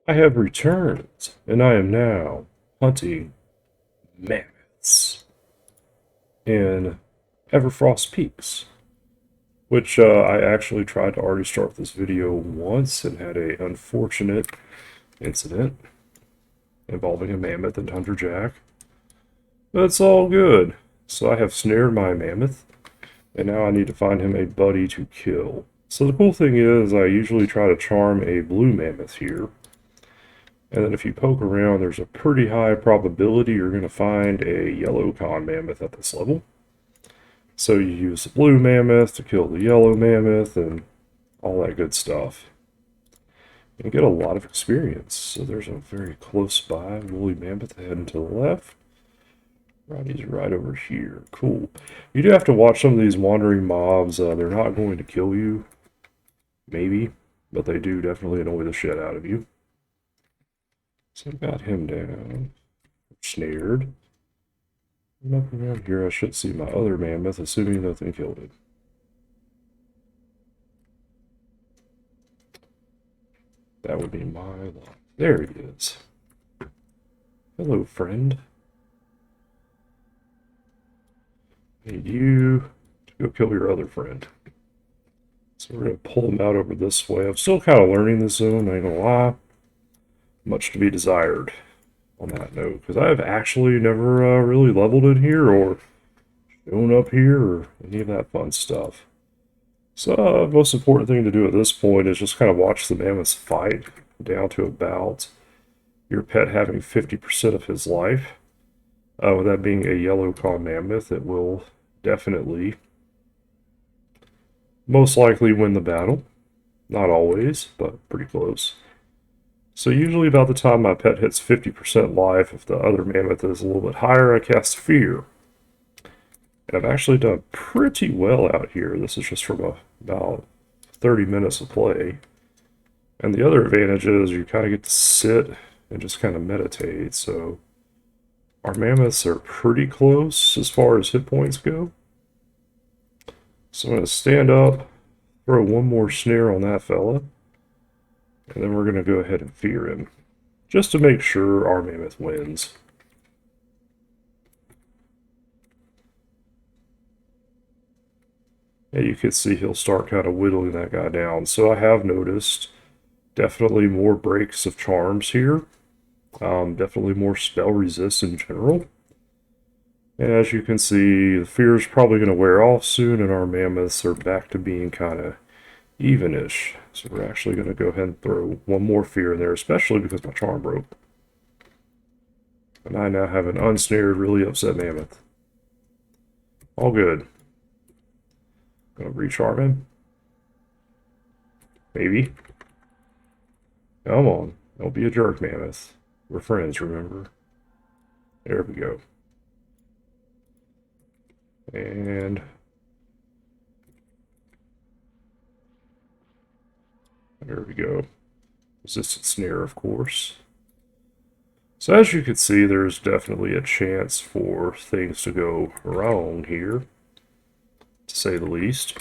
I have returned, and I am now hunting mammoths in Everfrost Peaks, which I actually tried to already start this video once and had a unfortunate incident involving a mammoth and tundra jack. But it's all good. So I have snared my mammoth, and now I need to find him a buddy to kill. So the cool thing is I usually try to charm a blue mammoth here. And then if you poke around, there's a pretty high probability you're going to find a yellow con mammoth at this level. So you use the blue mammoth to kill the yellow mammoth and all that good stuff. And get a lot of experience. So there's a very close by woolly mammoth heading to the left. Roddy's right over here. Cool. You do have to watch some of these wandering mobs. They're not going to kill you. Maybe. But they do definitely annoy the shit out of you. So I got him down. Snared. And up around here I should see my other mammoth, assuming nothing killed it. That would be my luck. There he is. Hello, friend. Need you to go kill your other friend. So we're going to pull him out over this way. I'm still kind of learning this zone, I ain't gonna lie. Much to be desired on that note, because I've actually never really leveled in here or shown up here or any of that fun stuff. So the most important thing to do at this point is just kind of watch the mammoths fight down to about your pet having 50% of his life. With that being a yellow con mammoth, it will definitely most likely win the battle. Not always, but pretty close. So usually about the time my pet hits 50% life, if the other mammoth is a little bit higher, I cast Fear. And I've actually done pretty well out here. This is just from about 30 minutes of play. And the other advantage is you kind of get to sit and just kind of meditate. So our mammoths are pretty close as far as hit points go. So I'm going to stand up, throw one more snare on that fella, and then we're going to go ahead and fear him, just to make sure our mammoth wins. And you can see he'll start kind of whittling that guy down. So I have noticed definitely more breaks of charms here. Definitely more spell resist in general. And as you can see, the fear is probably going to wear off soon, and our mammoths are back to being kind of evenish. So we're actually going to go ahead and throw one more fear in there, especially because my charm broke. And I now have an unsnared, really upset mammoth. All good. Gonna recharm him. Maybe. Come on. Don't be a jerk, mammoth. We're friends, remember? There we go. And there we go. Resistant snare, of course. So as you can see, there's definitely a chance for things to go wrong here, to say the least.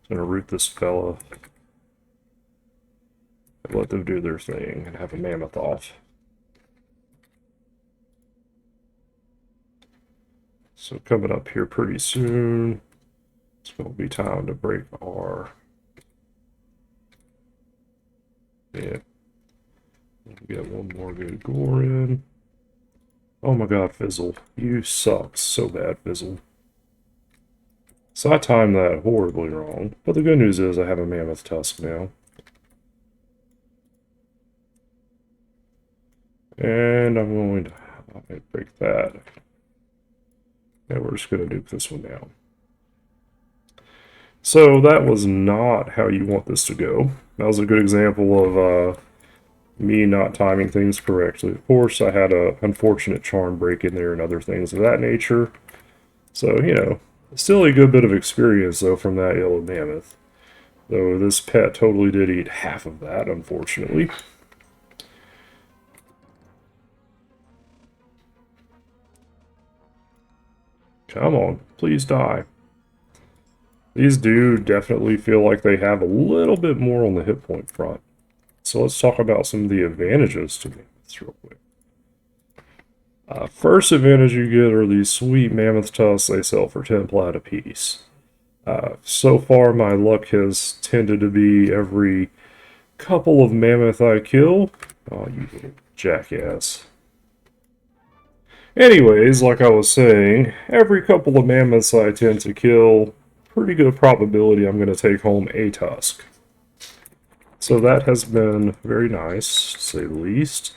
I'm going to root this fella and let them do their thing and have a mammoth off. So coming up here pretty soon, it's going to be time to break our... Yeah. Get one more good gore in. Oh my god, Fizzle. You suck so bad, Fizzle. So I timed that horribly wrong. But the good news is I have a mammoth tusk now. And I'm going to break that. And we're just going to nuke this one down. So that was not how you want this to go. That was a good example of me not timing things correctly. Of course, I had a unfortunate charm break in there and other things of that nature. So, you know, still a good bit of experience, though, from that yellow mammoth. Though this pet totally did eat half of that, unfortunately. Come on, please die. These do definitely feel like they have a little bit more on the hit point front. so let's talk about some of the advantages to mammoths real quick. First advantage you get are these sweet mammoth tusks they sell for 10 plat a piece. So far, my luck has tended to be every couple of mammoth I kill. Oh, you little jackass. Anyways, like I was saying, every couple of mammoths I tend to kill, pretty good probability I'm going to take home a tusk. So that has been very nice, to say the least.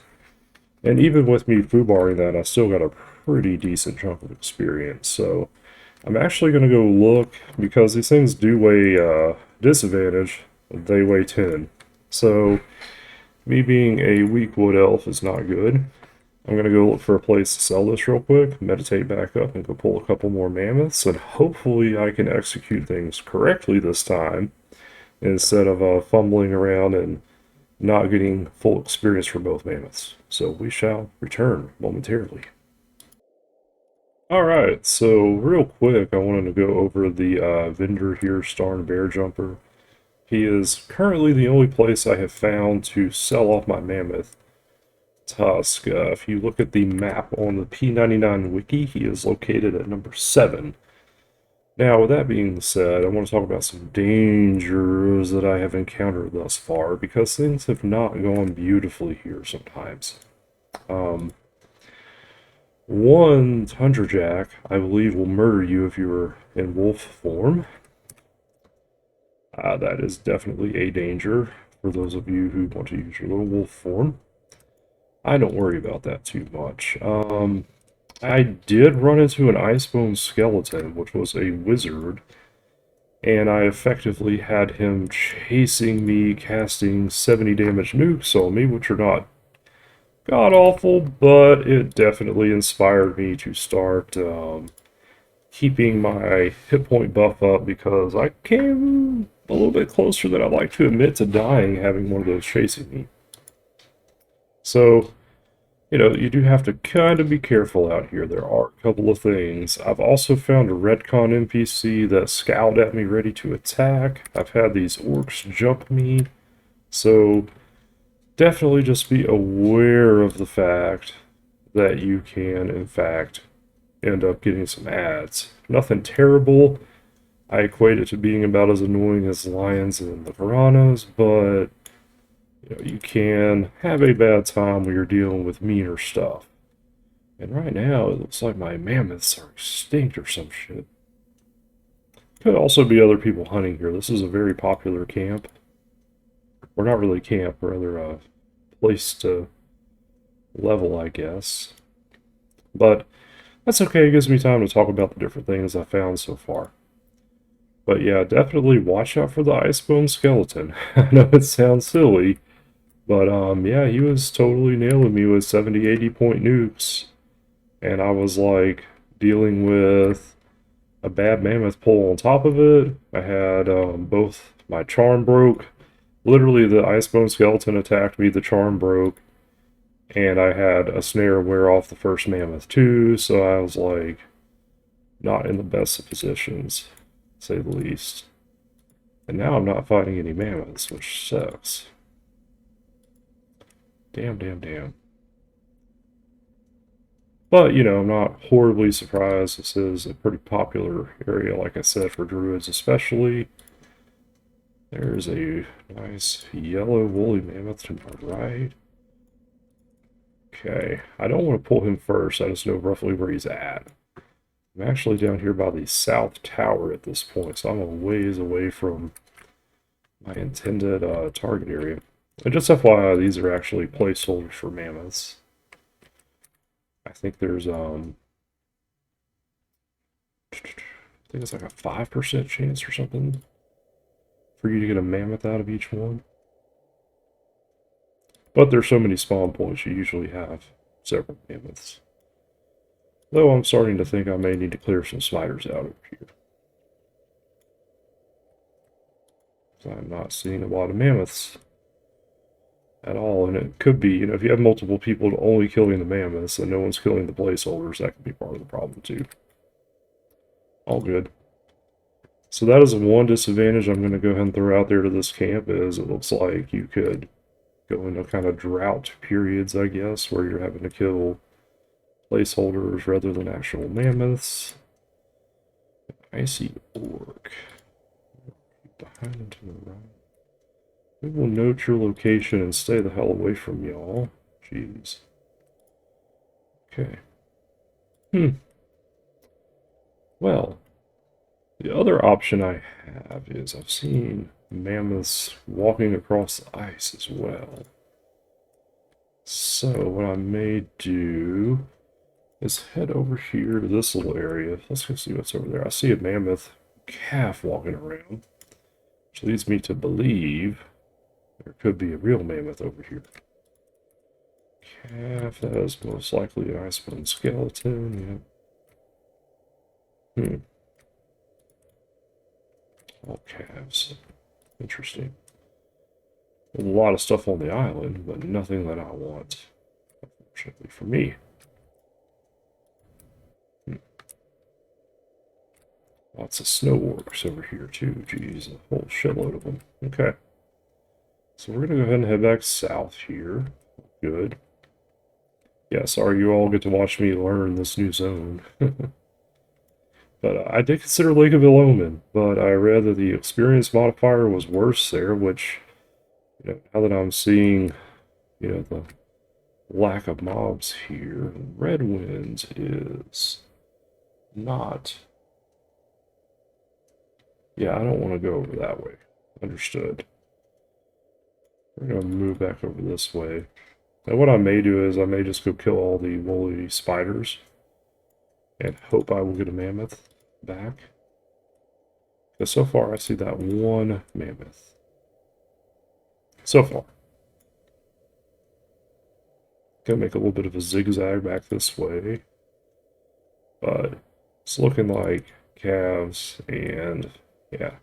And even with me foobarring that, I still got a pretty decent chunk of experience. So I'm actually going to go look, because these things do weigh disadvantage, they weigh 10. So me being a weak wood elf is not good. I'm going to go look for a place to sell this real quick, meditate back up, and go pull a couple more mammoths, and hopefully I can execute things correctly this time, instead of fumbling around and not getting full experience for both mammoths. So we shall return momentarily. Alright, so real quick, I wanted to go over the vendor here, Starn Bear Jumper. He is currently the only place I have found to sell off my mammoth tusk. If you look at the map on the P99 wiki, he is located at number 7. Now, with that being said, I want to talk about some dangers that I have encountered thus far, because things have not gone beautifully here sometimes. One Tundrajack, I believe, will murder you if you're in wolf form. That is definitely a danger for those of you who want to use your little wolf form. I don't worry about that too much. I did run into an Icebone Skeleton, which was a wizard, and I effectively had him chasing me, casting 70 damage nukes on me, which are not god-awful, but it definitely inspired me to start keeping my hit point buff up, because I came a little bit closer than I'd like to admit to dying having one of those chasing me. So, you know, you do have to kind of be careful out here. There are a couple of things. I've also found a retcon NPC that scowled at me ready to attack. I've had these orcs jump me. So definitely just be aware of the fact that you can, in fact, end up getting some ads. Nothing terrible. I equate it to being about as annoying as lions and the piranhas, but you know, you can have a bad time when you're dealing with meaner stuff. And right now, it looks like my mammoths are extinct or some shit. Could also be other people hunting here. This is a very popular camp. Or not really camp, rather a place to level, I guess. But that's okay, it gives me time to talk about the different things I found so far. But yeah, definitely watch out for the Icebone Skeleton. I know it sounds silly, but yeah, he was totally nailing me with 70, 80 point nukes. And I was like dealing with a bad mammoth pull on top of it. I had both my charm broke. Literally, the Icebone Skeleton attacked me, the charm broke. And I had a snare wear off the first mammoth too, so I was like not in the best of positions, to say the least. And now I'm not fighting any mammoths, which sucks. Damn, damn, damn. But, you know, I'm not horribly surprised. This is a pretty popular area, like I said, for druids especially. There's a nice yellow woolly mammoth to my right. Okay, I don't want to pull him first, I just know roughly where he's at. I'm actually down here by the south tower at this point, so I'm a ways away from my intended target area. And just FYI, these are actually placeholders for mammoths. I think there's, I think it's like a 5% chance or something for you to get a mammoth out of each one. But there's so many spawn points, you usually have several mammoths. Though I'm starting to think I may need to clear some spiders out over here. I'm not seeing a lot of mammoths at all, and it could be, you know, if you have multiple people only killing the mammoths and no one's killing the placeholders, that could be part of the problem too. All good. So that is one disadvantage I'm going to go ahead and throw out there to this camp, is it looks like you could go into kind of drought periods, I guess, where you're having to kill placeholders rather than actual mammoths. Icy orc. Behind and to the right. We will note your location and stay the hell away from y'all. Jeez. Okay. Well, the other option I have is I've seen mammoths walking across the ice as well. So what I may do is head over here to this little area. Let's go see what's over there. I see a mammoth calf walking around, which leads me to believe there could be a real mammoth over here. Calf, that is most likely an icebone skeleton, yeah. All calves. Interesting. A lot of stuff on the island, but nothing that I want, unfortunately for me. Lots of snow orcs over here too. Geez, a whole shitload of them. Okay. So we're gonna go ahead and head back south here. Good. Yeah, sorry you all get to watch me learn this new zone. But I did consider Lake of Ill-Omen, but I read that the experience modifier was worse there, which, now that I'm seeing, the lack of mobs here, Red Winds is not. Yeah, I don't want to go over that way. Understood. We're going to move back over this way. And what I may do is I may just go kill all the woolly spiders and hope I will get a mammoth back. Because so far I see that one mammoth. So far. Gonna make a little bit of a zigzag back this way. But it's looking like calves and yeah.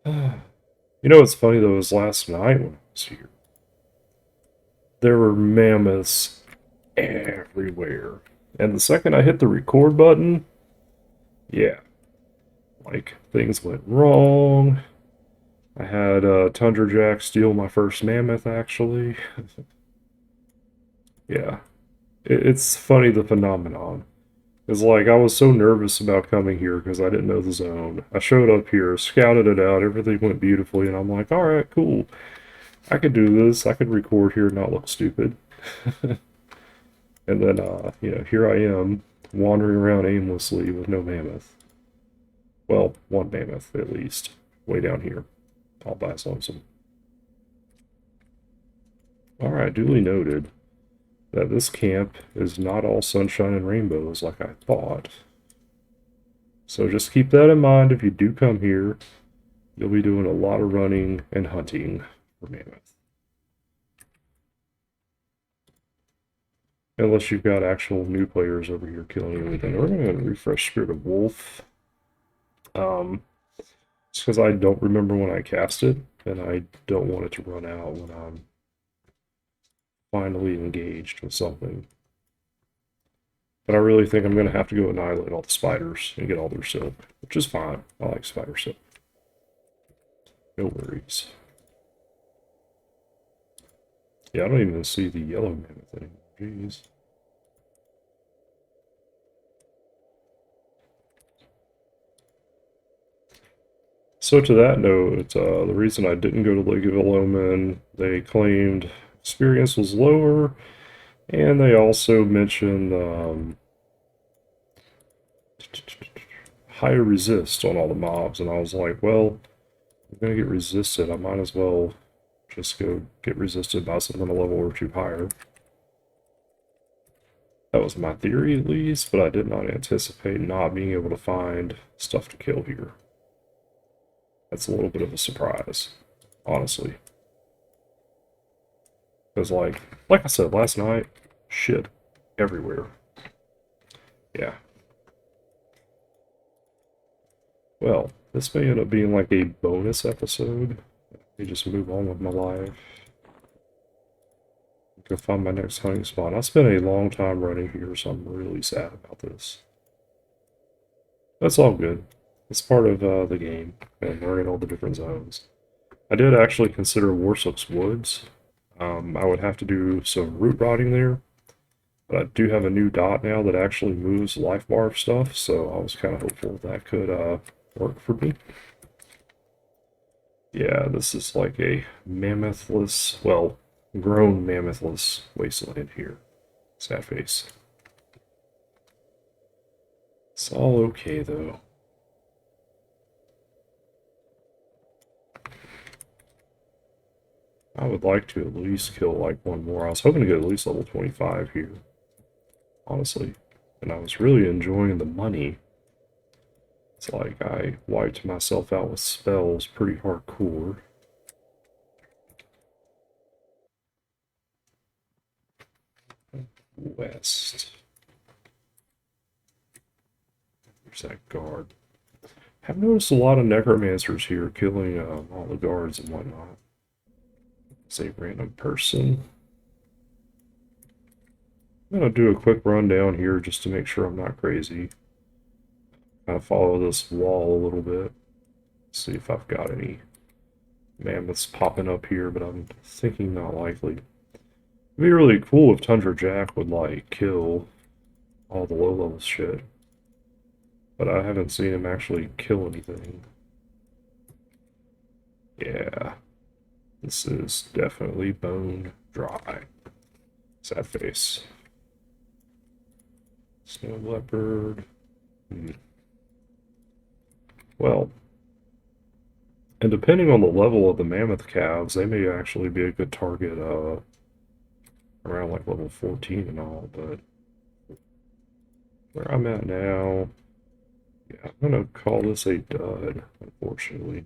You know what's funny though is last night when I was here, there were mammoths everywhere. And the second I hit the record button, yeah, like things went wrong. I had Tundra Jack steal my first mammoth actually. Yeah, it's funny the phenomenon. It's like I was so nervous about coming here because I didn't know the zone. I showed up here, scouted it out, everything went beautifully, and I'm like, alright, cool. I could do this. I could record here and not look stupid. And then, here I am, wandering around aimlessly with no mammoth. Well, one mammoth, at least. Way down here. All by its lonesome. Alright, duly noted that this camp is not all sunshine and rainbows like I thought. So just keep that in mind if you do come here. You'll be doing a lot of running and hunting for mammoth. Unless you've got actual new players over here killing everything. We're going to refresh Spirit of Wolf. It's because I don't remember when I cast it, and I don't want it to run out when I'm finally engaged with something. But I really think I'm going to have to go annihilate all the spiders and get all their silk, which is fine. I like spider silk. No worries. Yeah, I don't even see the yellow mammoth anymore. Jeez. So to that note, the reason I didn't go to Lake of Ill-Omen, they claimed experience was lower, and they also mentioned higher resist on all the mobs, and I was like, well, I'm gonna get resisted. I might as well just go get resisted by something a level or two higher. That was my theory, at least, but I did not anticipate not being able to find stuff to kill here. That's a little bit of a surprise, honestly. Because, like I said last night, shit everywhere. Yeah. Well, this may end up being like a bonus episode. Let me just move on with my life. Go find my next hunting spot. I spent a long time running here, so I'm really sad about this. That's all good. It's part of the game, and learning all the different zones. I did actually consider Warsook's Woods. I would have to do some root rotting there, but I do have a new dot now that actually moves life bar stuff, so I was kind of hopeful that could work for me. Yeah, this is like a mammothless, well, grown mammothless wasteland here. Sad face. It's all okay though. I would like to at least kill like one more. I was hoping to get at least level 25 here, honestly. And I was really enjoying the money. It's like I wiped myself out with spells pretty hardcore. West. There's that guard. I've noticed a lot of necromancers here killing all the guards and whatnot. It's a random person. I'm gonna do a quick rundown here just to make sure I'm not crazy. Kind of follow this wall a little bit. See if I've got any mammoths popping up here, but I'm thinking not likely. It'd be really cool if Tundra Jack would like kill all the low level shit. But I haven't seen him actually kill anything. Yeah. This is definitely bone dry. Sad face. Snow leopard. Well, and depending on the level of the mammoth calves, they may actually be a good target around like level 14 and all, but where I'm at now, yeah, I'm gonna call this a dud, unfortunately.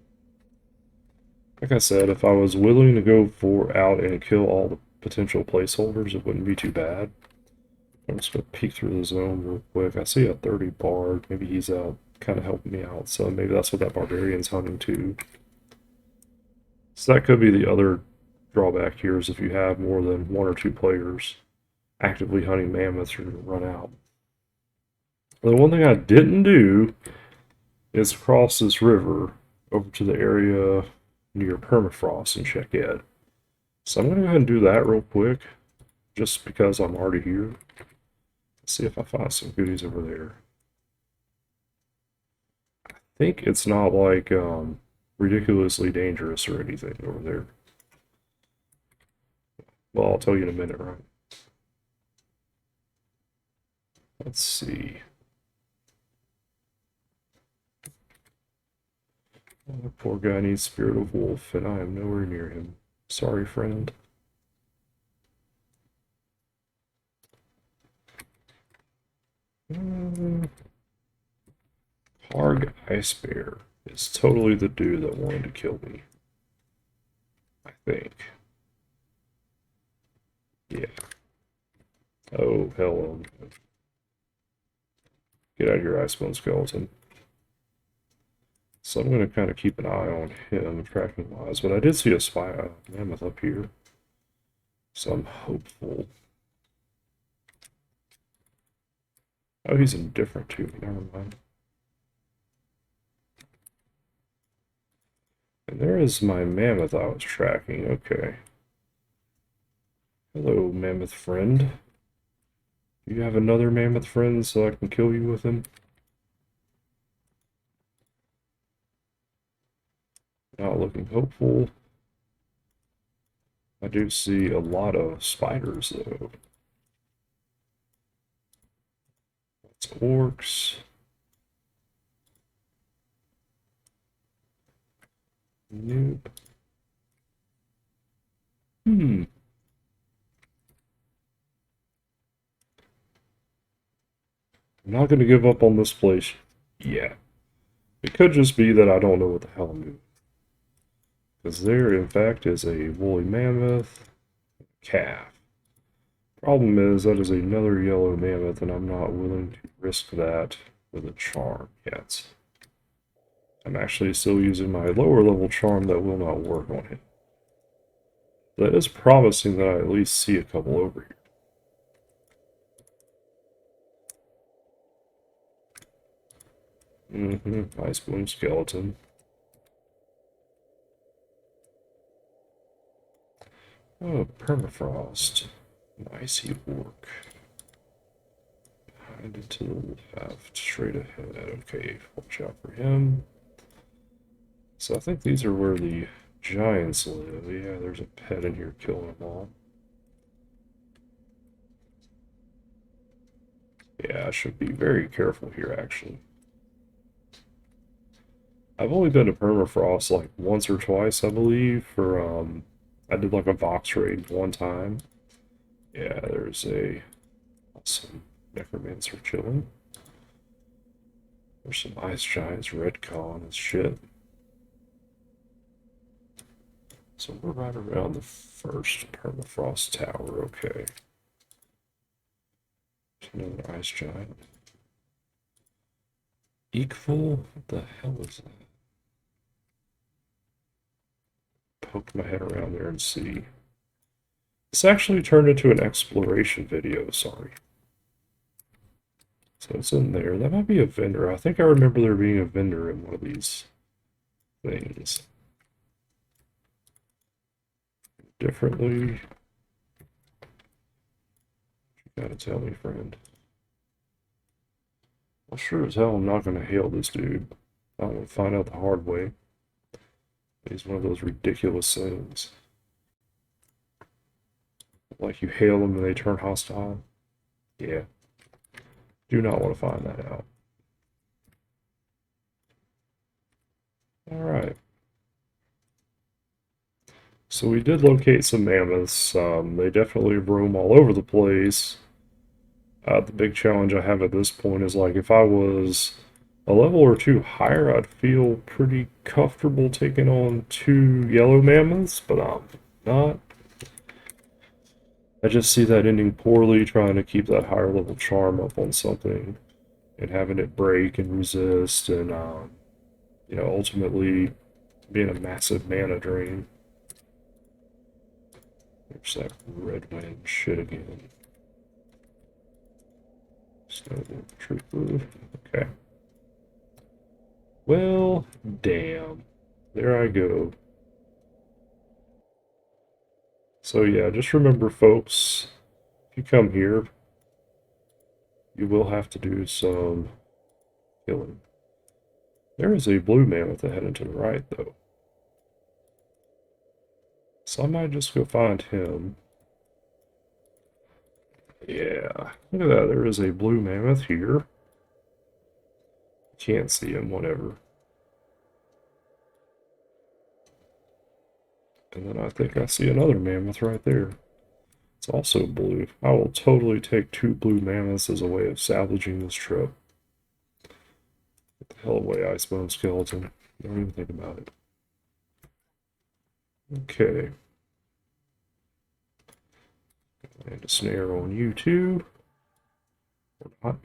Like I said, if I was willing to go for out and kill all the potential placeholders, it wouldn't be too bad. I'm just gonna peek through the zone real quick. I see a 30 bard. Maybe he's out kind of helping me out, so maybe that's what that barbarian's hunting too. So that could be the other drawback here is if you have more than one or two players actively hunting mammoths, you're going to run out. The one thing I didn't do is cross this river over to the area near permafrost and check it. So I'm going to go ahead and do that real quick, just because I'm already here. Let's see if I find some goodies over there. I think it's not like ridiculously dangerous or anything over there. Well, I'll tell you in a minute, right? Let's see. Oh, the poor guy needs Spirit of Wolf, and I am nowhere near him. Sorry, friend. Harg Ice Bear is totally the dude that wanted to kill me. I think. Yeah. Oh, hello. Get out of here, Icebone Skeleton. So I'm going to kind of keep an eye on him, tracking wise. But I did see a spy mammoth up here. So I'm hopeful. Oh, he's indifferent to me. Never mind. And there is my mammoth I was tracking. Okay. Hello, mammoth friend. Do you have another mammoth friend so I can kill you with him? Not looking hopeful. I do see a lot of spiders, though. It's orcs. Nope. Hmm. I'm not going to give up on this place yet. It could just be that I don't know what the hell I'm doing. Because there, in fact, is a woolly mammoth calf. Problem is, that is another yellow mammoth, and I'm not willing to risk that with a charm yet. I'm actually still using my lower level charm that will not work on him. That is promising that I at least see a couple over here. Ice Bloom Skeleton. Oh, permafrost. Icy orc. Behind it to the left, straight ahead. Okay, watch out for him. So I think these are where the giants live. Yeah, there's a pet in here killing them all. Yeah, I should be very careful here, actually. I've only been to permafrost like once or twice, I believe, for, I did like a Vox raid one time. Yeah, there's a awesome necromancer chilling. There's some ice giants, redcon and shit. So we're right around the first permafrost tower, okay. There's another ice giant. Equal? What the hell is that? Poke my head around there and see. This actually turned into an exploration video, sorry. So it's in there. That might be a vendor. I think I remember there being a vendor in one of these things. Differently. You gotta tell me, friend. Well, sure as hell I'm not gonna hail this dude. I want to find out the hard way. He's one of those ridiculous things. Like you hail them and they turn hostile. Yeah. Do not want to find that out. Alright. So we did locate some mammoths. They definitely roam all over the place. The big challenge I have at this point is like if I was a level or two higher, I'd feel pretty comfortable taking on two yellow mammoths, but I'm not. I just see that ending poorly, trying to keep that higher level charm up on something and having it break and resist, and ultimately being a massive mana drain. There's that red wind shit again. Snowball trooper. Okay. Well, damn. There I go. So yeah, just remember, folks, if you come here, you will have to do some killing. There is a blue mammoth ahead and to the right, though. So I might just go find him. Yeah, look at that. There is a blue mammoth here. Can't see him, whatever. And then I think I see another mammoth right there. It's also blue. I will totally take two blue mammoths as a way of salvaging this trip. Get the hell away, Icebone Skeleton. Don't even think about it. Okay. And a snare on you too. Or not.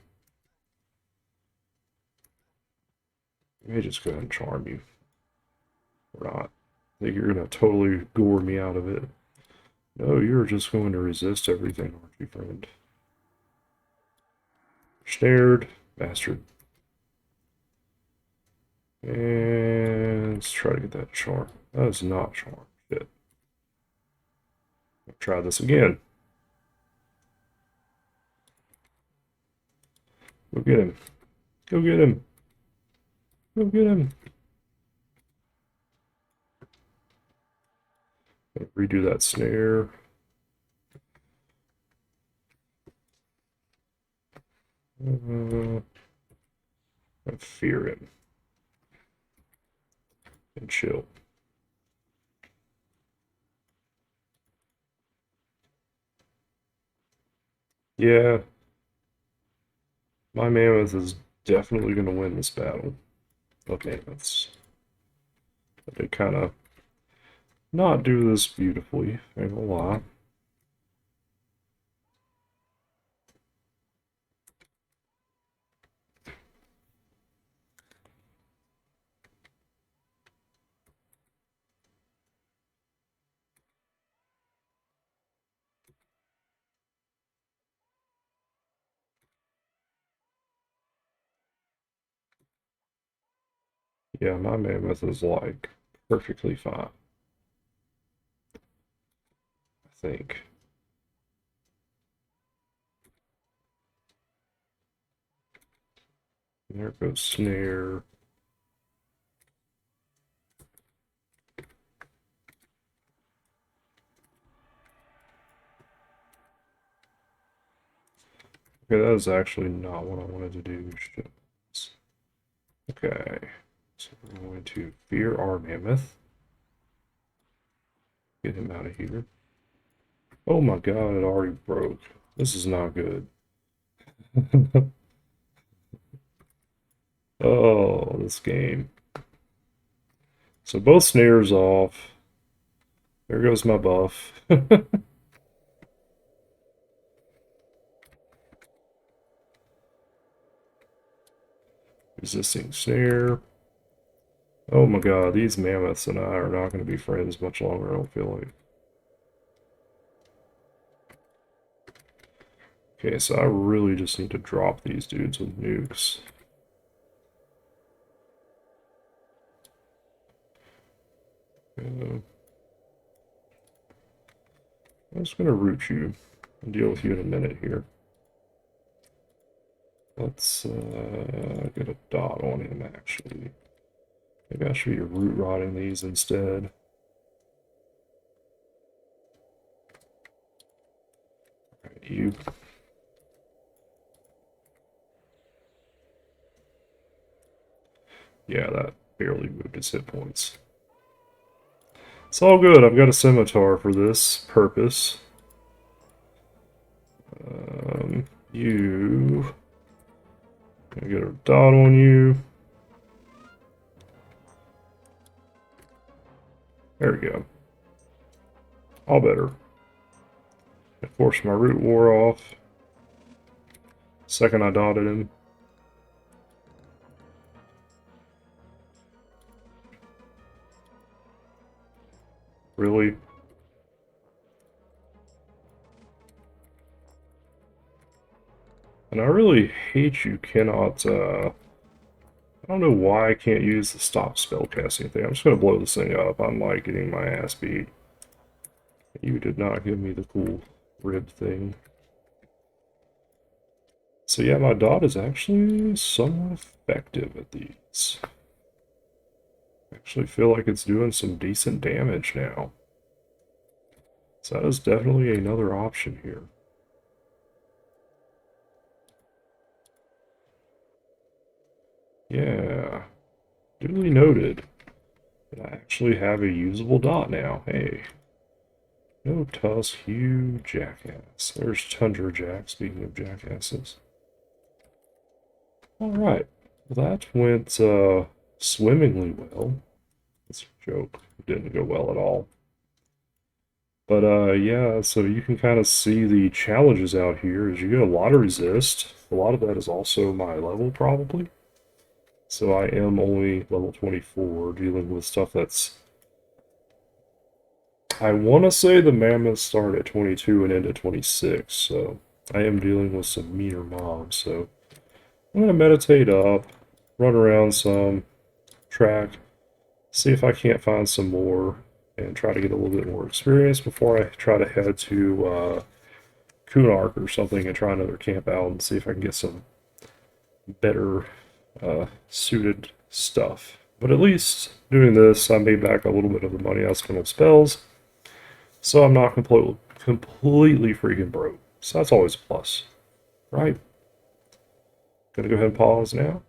I may just go ahead and charm you. Or not. I think you're going to totally gore me out of it. No, you're just going to resist everything, aren't you, friend? Snared. Bastard. And let's try to get that charm. That is not charm. Shit. I'll try this again. Go get him. Go get him. Go get him. Redo that snare. I fear him. And chill. Yeah, my mammoth is definitely going to win this battle of mammoths. I did kind of not do this beautifully, ain't gonna lie. Yeah, my mammoth is like perfectly fine. think. There goes snare. Okay, that was actually not what I wanted to do. Okay, so we're going to fear our mammoth. Get him out of here. Oh my god, it already broke. This is not good. Oh, this game. So both snares off. There goes my buff. Resisting snare. Oh my god, these mammoths and I are not going to be friends much longer, I don't feel like. Okay, so I really just need to drop these dudes with nukes. I'm just going to root you and deal with you in a minute here. Let's get a dot on him, actually. Maybe I should be root rotting these instead. Alright, you. Yeah, that barely moved his hit points. It's all good. I've got a scimitar for this purpose. You. Gonna get a dot on you. There we go. All better. I forced my root war off. Second I dotted him. Really? And I really hate you cannot, I don't know why I can't use the stop spellcasting thing. I'm just going to blow this thing up. I'm like getting my ass beat. You did not give me the cool rib thing. So yeah, my dot is actually somewhat effective at these. I actually feel like it's doing some decent damage now. So that is definitely another option here. Yeah, duly noted. I actually have a usable dot now. Hey. No tusk, you jackass. There's Tundra Jack, speaking of jackasses. Alright. Well, that went swimmingly well. That's a joke. It didn't go well at all. But yeah, so you can kind of see the challenges out here is you get a lot of resist. A lot of that is also my level, probably. So I am only level 24, dealing with stuff that's... I want to say the mammoths start at 22 and end at 26, so I am dealing with some meaner mobs, so I'm going to meditate up, run around some, track, see if I can't find some more, and try to get a little bit more experience before I try to head to Kunark or something and try another camp out and see if I can get some better suited stuff. But at least doing this, I made back a little bit of the money I spent on spells, so I'm not completely freaking broke. So that's always a plus, right? Gonna go ahead and pause now.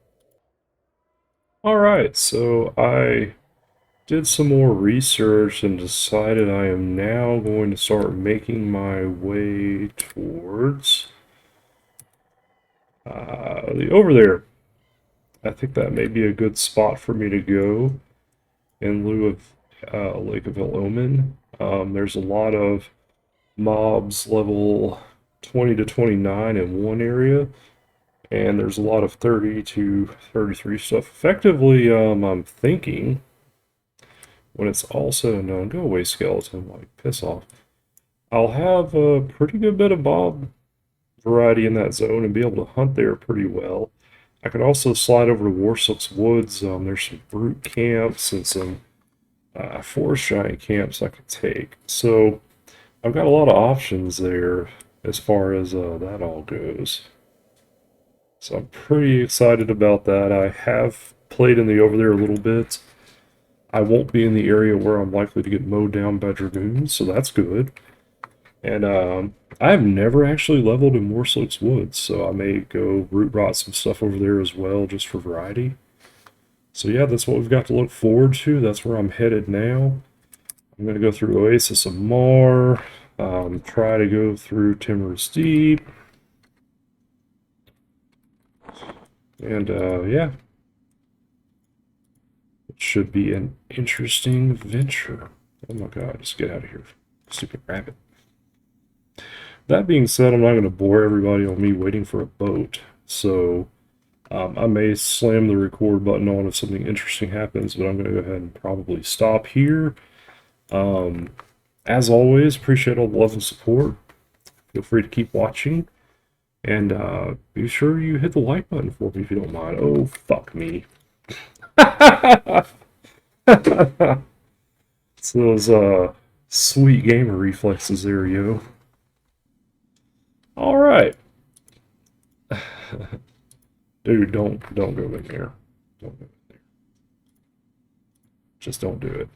Alright, so I did some more research and decided I am now going to start making my way towards over there. I think that may be a good spot for me to go in lieu of Lake of El Omen. There's a lot of mobs level 20 to 29 in one area, and there's a lot of 30 to 33 stuff. Effectively, I'm thinking, when it's all said and done, go away, skeleton, like, piss off. I'll have a pretty good bit of mob variety in that zone and be able to hunt there pretty well. I could also slide over to Warsook's Woods. There's some brute camps and some forest giant camps I could take. So I've got a lot of options there as far as that all goes. So I'm pretty excited about that. I have played in the over there a little bit. I won't be in the area where I'm likely to get mowed down by dragoons, so that's good. And I've never actually leveled in Warslopes Woods, so I may go root rot some stuff over there as well, just for variety. So yeah, that's what we've got to look forward to. That's where I'm headed now. I'm going to go through Oasis of Mar, try to go through Timorous Deep, and yeah, it should be an interesting venture. Oh my god, just get out of here, stupid rabbit. That being said, I'm not going to bore everybody on me waiting for a boat, so I may slam the record button on if something interesting happens, but I'm going to go ahead and probably stop here. As always, appreciate all the love and support. Feel free to keep watching, and be sure you hit the like button for me if you don't mind. Oh, fuck me. It's those sweet gamer reflexes there, yo. All right. Dude, don't go in there. Don't go in there. Just don't do it.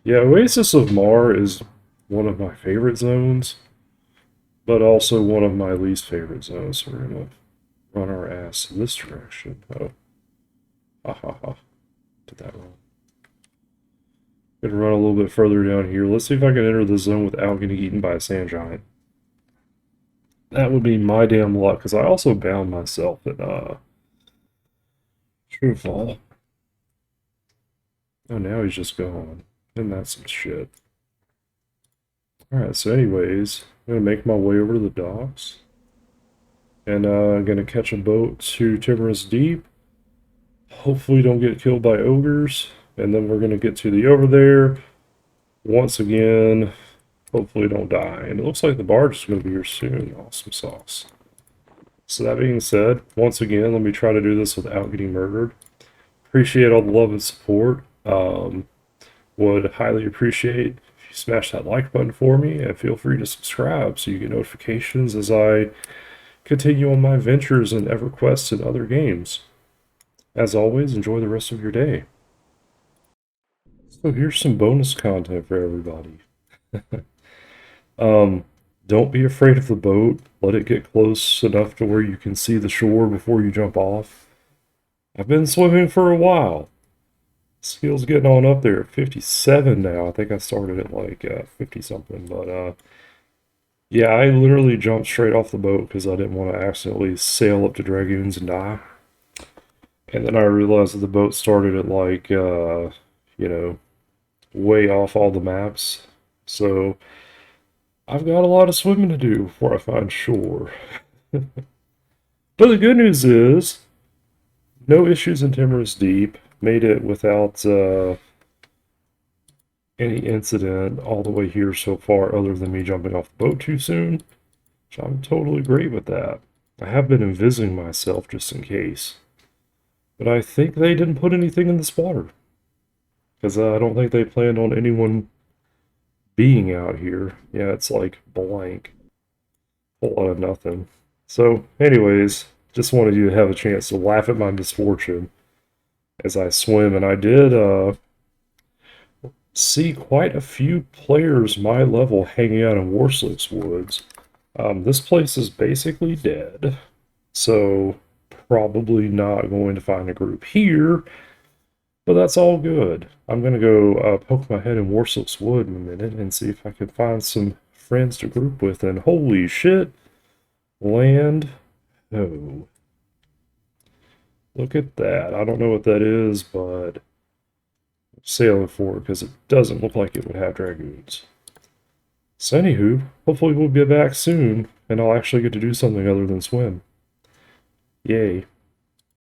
Yeah, Oasis of Mar is one of my favorite zones, but also one of my least favorite zones. So we're gonna run our ass in this direction. Oh. Ha ha ha. Did that wrong. Gonna run a little bit further down here. Let's see if I can enter the zone without getting eaten by a sand giant. That would be my damn luck, because I also bound myself in Truefall. Oh, now he's just gone. And that's some shit. Alright, so anyways, I'm gonna make my way over to the docks. And I'm gonna catch a boat to Timorous Deep. Hopefully don't get killed by ogres. And then we're gonna get to the over there. Once again, hopefully don't die. And it looks like the barge is gonna be here soon. Awesome sauce. So that being said, once again, let me try to do this without getting murdered. Appreciate all the love and support. Would highly appreciate if you smash that like button for me, and feel free to subscribe so you get notifications as I continue on my ventures in EverQuest and other games. As always, enjoy the rest of your day. So here's some bonus content for everybody. Don't be afraid of the boat. Let it get close enough to where you can see the shore before you jump off. I've been swimming for a while. Skill's getting on up there at 57 now. I think I started at like 50 something, but yeah, I literally jumped straight off the boat because I didn't want to accidentally sail up to dragoons and die. And then I realized that the boat started at like you know, way off all the maps. So I've got a lot of swimming to do before I find shore. But the good news is no issues in Timorous Deep. Made it without any incident all the way here so far, other than me jumping off the boat too soon, which I'm totally great with that. I have been envisaging myself just in case, but I think they didn't put anything in this water, because I don't think they planned on anyone being out here. Yeah, it's like blank, a whole lot of nothing. So anyways, just wanted you to have a chance to laugh at my misfortune as I swim, and I did see quite a few players my level hanging out in Warslopes Woods. This place is basically dead, so probably not going to find a group here, but that's all good. I'm going to go poke my head in Warslopes Wood in a minute and see if I can find some friends to group with, and holy shit, land ho. Look at that. I don't know what that is, but I'm sailing for it because it doesn't look like it would have dragoons. So anywho, hopefully we'll be back soon, and I'll actually get to do something other than swim. Yay.